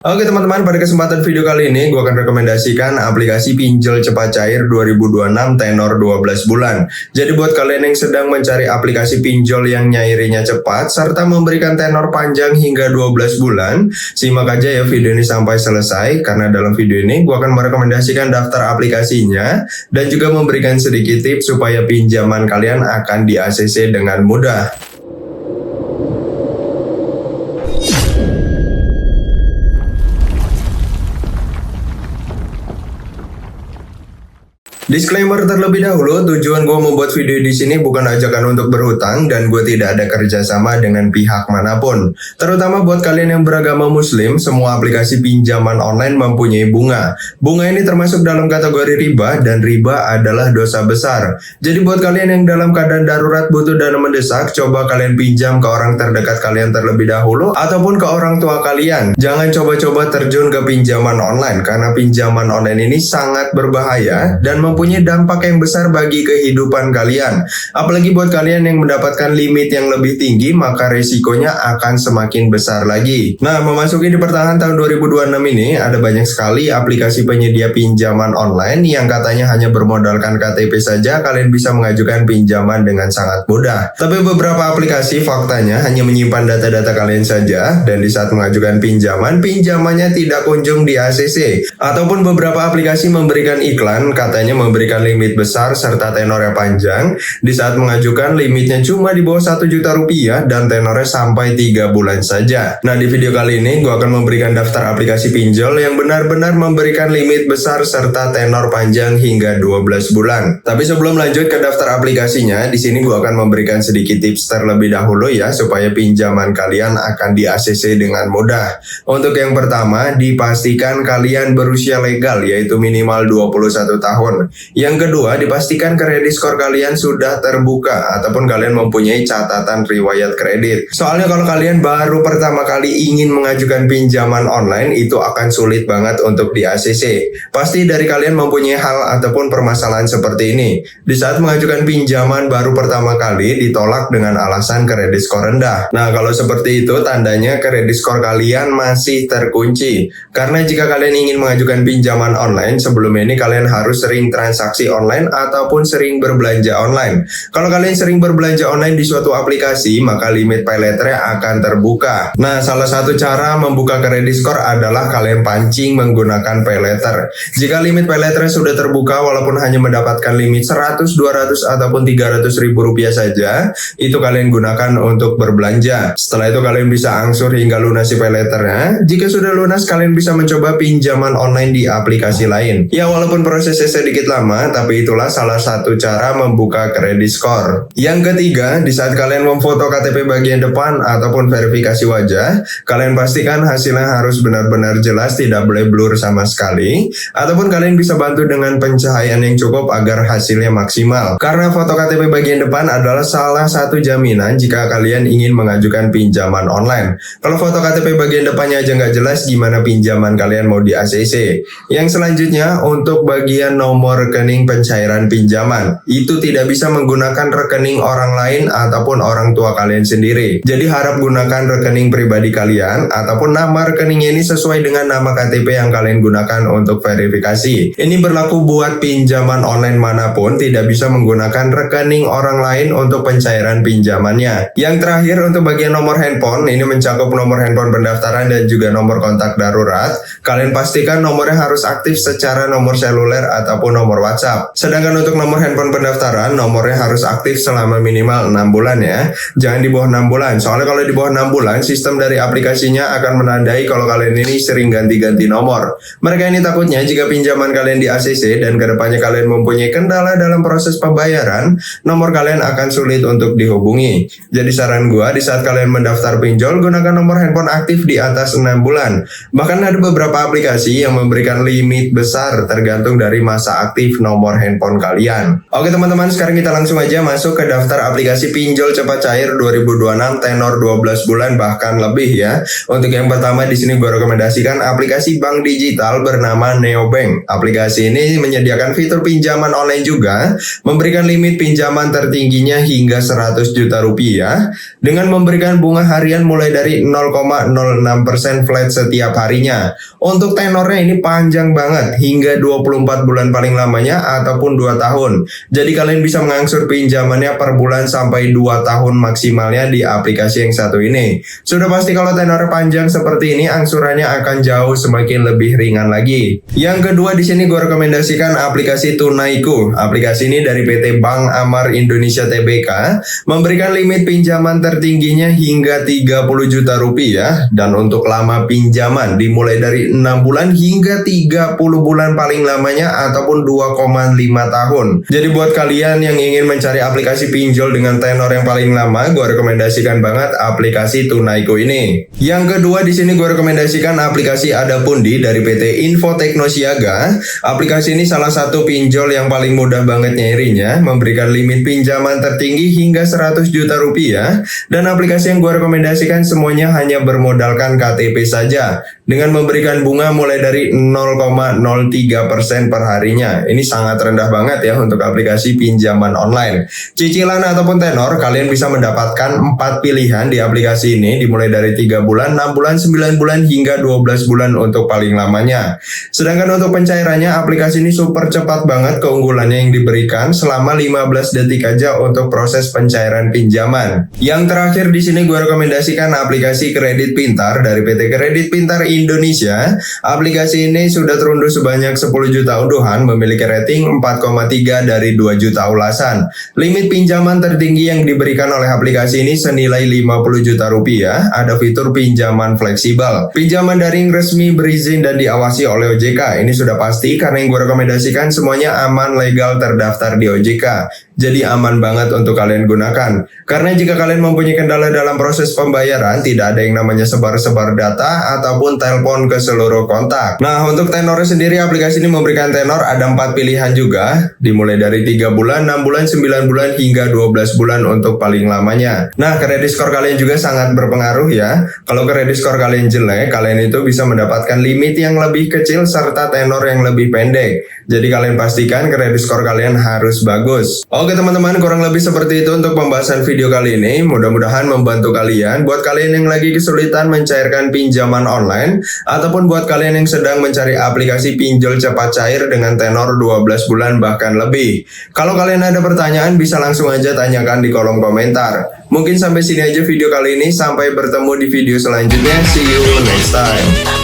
Oke teman-teman, pada kesempatan video kali ini gue akan rekomendasikan aplikasi pinjol cepat cair 2026 tenor 12 bulan. Jadi buat kalian yang sedang mencari aplikasi pinjol yang nyairinya cepat serta memberikan tenor panjang hingga 12 bulan, simak aja ya video ini sampai selesai karena dalam video ini gue akan merekomendasikan daftar aplikasinya dan juga memberikan sedikit tips supaya pinjaman kalian akan di ACC dengan mudah. Disclaimer terlebih dahulu, tujuan gue membuat video di sini bukan ajakan untuk berhutang dan gue tidak ada kerjasama dengan pihak manapun. Terutama buat kalian yang beragama muslim, semua aplikasi pinjaman online mempunyai bunga. Bunga ini termasuk dalam kategori riba dan riba adalah dosa besar. Jadi buat kalian yang dalam keadaan darurat butuh dana mendesak, coba kalian pinjam ke orang terdekat kalian terlebih dahulu ataupun ke orang tua kalian. Jangan coba-coba terjun ke pinjaman online karena pinjaman online ini sangat berbahaya dan mempunyai dampak yang besar bagi kehidupan kalian. Apalagi buat kalian yang mendapatkan limit yang lebih tinggi, maka resikonya akan semakin besar lagi. Nah, memasuki di pertengahan tahun 2026 ini, ada banyak sekali aplikasi penyedia pinjaman online yang katanya hanya bermodalkan KTP saja, kalian bisa mengajukan pinjaman dengan sangat mudah. Tapi beberapa aplikasi faktanya hanya menyimpan data-data kalian saja, dan di saat mengajukan pinjaman, pinjamannya tidak kunjung di ACC. Ataupun beberapa aplikasi memberikan iklan, katanya memberikan limit besar serta tenornya panjang. Di saat mengajukan limitnya cuma di bawah 1 juta rupiah dan tenornya sampai 3 bulan saja. Nah, di video kali ini gue akan memberikan daftar aplikasi pinjol yang benar-benar memberikan limit besar serta tenor panjang hingga 12 bulan. Tapi sebelum lanjut ke daftar aplikasinya, di sini gue akan memberikan sedikit tips terlebih dahulu ya supaya pinjaman kalian akan di ACC dengan mudah. Untuk yang pertama, dipastikan kalian berusia legal yaitu minimal 21 tahun. Yang kedua, dipastikan kredit skor kalian sudah terbuka ataupun kalian mempunyai catatan riwayat kredit. Soalnya kalau kalian baru pertama kali ingin mengajukan pinjaman online, itu akan sulit banget untuk di ACC. Pasti dari kalian mempunyai hal ataupun permasalahan seperti ini. Di saat mengajukan pinjaman baru pertama kali, ditolak dengan alasan kredit skor rendah. Nah, kalau seperti itu, tandanya kredit skor kalian masih terkunci. Karena jika kalian ingin mengajukan pinjaman online, sebelum ini kalian harus sering transaksi online ataupun sering berbelanja online. Kalau kalian sering berbelanja online di suatu aplikasi, maka limit pay letternya akan terbuka. Nah, salah satu cara membuka kredit skor adalah kalian pancing menggunakan pay letter. Jika limit pay letternya sudah terbuka, walaupun hanya mendapatkan limit 100, 200, ataupun 300 ribu rupiah saja, itu kalian gunakan untuk berbelanja. Setelah itu kalian bisa angsur hingga lunasi pay letternya. Jika sudah lunas, kalian bisa mencoba pinjaman online di aplikasi lain. Ya, walaupun prosesnya sedikit lama, tapi itulah salah satu cara membuka kredit skor. Yang ketiga, di saat kalian memfoto KTP bagian depan ataupun verifikasi wajah, kalian pastikan hasilnya harus benar-benar jelas, tidak boleh blur sama sekali. Ataupun kalian bisa bantu dengan pencahayaan yang cukup agar hasilnya maksimal. Karena foto KTP bagian depan adalah salah satu jaminan jika kalian ingin mengajukan pinjaman online. Kalau foto KTP bagian depannya aja nggak jelas, gimana pinjaman kalian mau di ACC? Yang selanjutnya, untuk bagian nomor rekening pencairan pinjaman, itu tidak bisa menggunakan rekening orang lain ataupun orang tua kalian sendiri. Jadi harap gunakan rekening pribadi kalian ataupun nama rekeningnya ini sesuai dengan nama KTP yang kalian gunakan untuk verifikasi. Ini berlaku buat pinjaman online manapun, tidak bisa menggunakan rekening orang lain untuk pencairan pinjamannya. Yang terakhir, untuk bagian nomor handphone, ini mencakup nomor handphone pendaftaran dan juga nomor kontak darurat. Kalian pastikan nomornya harus aktif secara nomor seluler ataupun nomor WhatsApp. Sedangkan untuk nomor handphone pendaftaran, nomornya harus aktif selama minimal 6 bulan ya. Jangan di bawah 6 bulan. Soalnya kalau di bawah 6 bulan, sistem dari aplikasinya akan menandai kalau kalian ini sering ganti-ganti nomor. Mereka ini takutnya jika pinjaman kalian di ACC dan kedepannya kalian mempunyai kendala dalam proses pembayaran, nomor kalian akan sulit untuk dihubungi. Jadi saran gua, di saat kalian mendaftar pinjol, gunakan nomor handphone aktif di atas 6 bulan. Bahkan ada beberapa aplikasi yang memberikan limit besar tergantung dari masa aktif aktif nomor handphone kalian. Oke teman-teman, sekarang kita langsung aja masuk ke daftar aplikasi pinjol cepat cair 2026 tenor 12 bulan bahkan lebih ya. Untuk yang pertama di sini gue rekomendasikan aplikasi bank digital bernama Neobank. Aplikasi ini menyediakan fitur pinjaman online juga, memberikan limit pinjaman tertingginya hingga 100 juta rupiah dengan memberikan bunga harian mulai dari 0,06% flat setiap harinya. Untuk tenornya ini panjang banget, hingga 24 bulan paling lamanya ataupun 2 tahun. Jadi kalian bisa mengangsur pinjamannya per bulan sampai 2 tahun maksimalnya di aplikasi yang satu ini. Sudah pasti kalau tenornya panjang seperti ini, angsurannya akan jauh semakin lebih ringan lagi. Yang kedua di sini gue rekomendasikan aplikasi Tunaiku. Aplikasi ini dari PT Bank Amar Indonesia Tbk, memberikan limit pinjaman tertingginya hingga 30 juta rupiah dan untuk lama pinjaman dimulai dari 6 bulan hingga 30 bulan paling lamanya ataupun 2,5 tahun. Jadi buat kalian yang ingin mencari aplikasi pinjol dengan tenor yang paling lama, gue rekomendasikan banget aplikasi Tunaiku ini. Yang kedua di sini gue rekomendasikan aplikasi Adapundi dari PT Info Teknosiaga. Aplikasi ini salah satu pinjol yang paling mudah banget nyairinya, memberikan limit pinjaman tertinggi hingga 100 juta rupiah dan aplikasi yang gue rekomendasikan semuanya hanya bermodalkan KTP saja dengan memberikan bunga mulai dari 0,03% per harinya. Ini sangat rendah banget ya untuk aplikasi pinjaman online. Cicilan ataupun tenor kalian bisa mendapatkan 4 pilihan di aplikasi ini dimulai dari 3 bulan, 6 bulan, 9 bulan hingga 12 bulan untuk paling lamanya. Sedangkan untuk pencairannya aplikasi ini super cepat banget, keunggulannya yang diberikan selama 15 detik aja untuk proses pencairan pinjaman. Yang terakhir di sini gue rekomendasikan aplikasi Kredit Pintar dari PT Kredit Pintar Indonesia. Aplikasi ini sudah terunduh sebanyak 10 juta unduhan, memiliki rating 4,3 dari 2 juta ulasan. Limit pinjaman tertinggi yang diberikan oleh aplikasi ini senilai 50 juta rupiah. Ada fitur pinjaman fleksibel, pinjaman daring resmi berizin dan diawasi oleh OJK. Ini sudah pasti karena yang gue rekomendasikan semuanya aman, legal, terdaftar di OJK. Jadi aman banget untuk kalian gunakan. Karena jika kalian mempunyai kendala dalam proses pembayaran, tidak ada yang namanya sebar-sebar data ataupun telepon ke seluruh kontak. Nah, untuk tenornya sendiri aplikasi ini memberikan tenor ada 4 pilihan juga, dimulai dari 3 bulan, 6 bulan, 9 bulan hingga 12 bulan untuk paling lamanya. Nah, kredit skor kalian juga sangat berpengaruh ya. Kalau kredit skor kalian jelek, kalian itu bisa mendapatkan limit yang lebih kecil serta tenor yang lebih pendek. Jadi kalian pastikan kredit skor kalian harus bagus. Oke teman-teman, kurang lebih seperti itu untuk pembahasan video kali ini. Mudah-mudahan membantu kalian. Buat kalian yang lagi kesulitan mencairkan pinjaman online, ataupun buat kalian yang sedang mencari aplikasi pinjol cepat cair dengan tenor 12 bulan bahkan lebih. Kalau kalian ada pertanyaan bisa langsung aja tanyakan di kolom komentar. Mungkin sampai sini aja video kali ini. Sampai bertemu di video selanjutnya. See you next time.